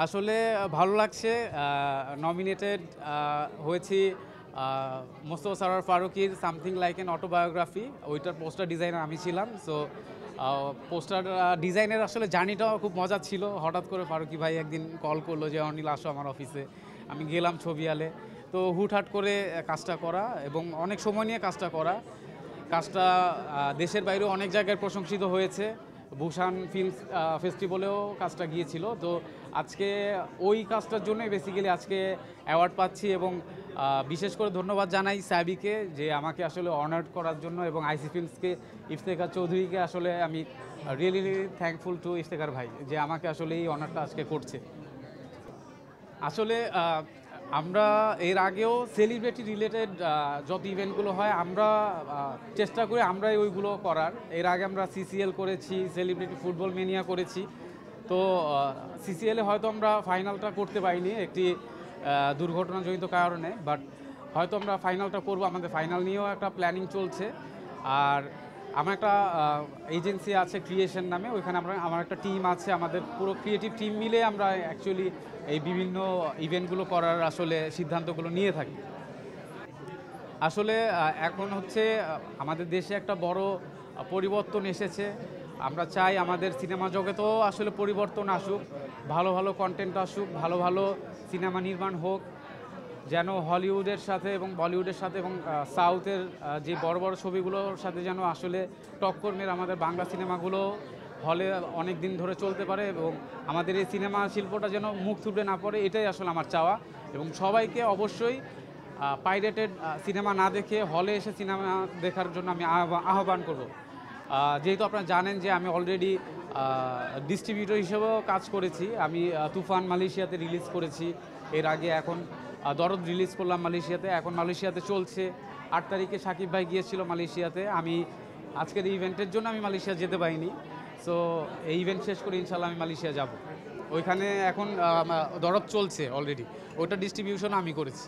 আসলে ভালো লাগছে। নমিনেটেড হয়েছি মোস্তফা সরোয়ার ফারুকীর সামথিং লাইক অ্যান অটোবায়োগ্রাফি, ওইটার পোস্টার ডিজাইনার আমি ছিলাম। সো পোস্টার ডিজাইনের আসলে জার্নিটাও খুব মজার ছিল। হঠাৎ করে ফারুকী ভাই একদিন কল করলো যে অনিল আসো আমার অফিসে। আমি গেলাম ছবি আলে। তো হুটহাট করে কাজটা করা এবং অনেক সময় নিয়ে কাজটা করা। কাজটা দেশের বাইরেও অনেক জায়গায় প্রশংসিত হয়েছে। বুসান ফিল্ম ফেস্টিভ্যালেও কাজটা গিয়েছিল। তো আজকে ওই কাজটার জন্যই বেসিক্যালি আজকে অ্যাওয়ার্ড পাচ্ছি এবং বিশেষ করে ধন্যবাদ জানাই সাবিকে যে আমাকে আসলে অনার্ড করার জন্য, এবং আইসি ফিল্মসকে ইফতেখার চৌধুরীকে আসলে আমি রিয়েলি থ্যাঙ্কফুল টু ইফতেখার ভাই যে আমাকে আসলে এই অনারটা আজকে করছে। আসলে আমরা এর আগেও সেলিব্রিটি রিলেটেড যত ইভেন্টগুলো হয় আমরা চেষ্টা করি আমরাই ওইগুলো করার। এর আগে আমরা সিসিএল করেছি, সেলিব্রিটি ফুটবল মেনিয়া করেছি। তো সিসিএলে হয়তো আমরা ফাইনালটা করতে পারিনি একটি দুর্ঘটনাজনিত কারণে, বাট হয়তো আমরা ফাইনালটা করব। আমাদের ফাইনাল নিয়েও একটা প্ল্যানিং চলছে। আর আমার একটা এজেন্সি আছে ক্রিয়েশন নামে, ওইখানে আমার একটা টিম আছে, আমাদের পুরো ক্রিয়েটিভ টিম মিলে আমরা অ্যাকচুয়ালি এই বিভিন্ন ইভেন্টগুলো করার আসলে সিদ্ধান্তগুলো নিয়ে থাকি। আসলে এখন হচ্ছে আমাদের দেশে একটা বড় পরিবর্তন এসেছে। আমরা চাই আমাদের সিনেমা জগতেও আসলে পরিবর্তন আসুক, ভালো ভালো কন্টেন্ট আসুক, ভালো ভালো সিনেমা নির্মাণ হোক, যেন হলিউডের সাথে এবং বলিউডের সাথে এবং সাউথের যে বড় বড় ছবিগুলোর সাথে যেন আসলে টক্কর মেরে আমাদের বাংলা সিনেমাগুলো হলে অনেক দিন ধরে চলতে পারে এবং আমাদের এই সিনেমা শিল্পটা যেন মুখ থুবড়ে না পড়ে, এটাই আসলে আমার চাওয়া। এবং সবাইকে অবশ্যই পাইরেটেড সিনেমা না দেখে হলে এসে সিনেমা দেখার জন্য আমি আহ্বান করব। যেহেতু আপনারা জানেন যে আমি অলরেডি ডিস্ট্রিবিউটর হিসেবেও কাজ করেছি। আমি তুফান মালয়েশিয়াতে রিলিজ করেছি এর আগে, এখন দরদ রিলিজ করলাম মালয়েশিয়াতে, এখন মালয়েশিয়াতে চলছে। 8 তারিখে সাকিব ভাই গিয়েছিল মালয়েশিয়াতে। আমি আজকের এই ইভেন্টের জন্য আমি মালয়েশিয়া যেতে পারিনি। সো এই ইভেন্ট শেষ করে ইনশাল্লাহ আমি মালয়েশিয়া যাব। ওইখানে এখন দরদ চলছে অলরেডি, ওইটা ডিস্ট্রিবিউশন আমি করেছি।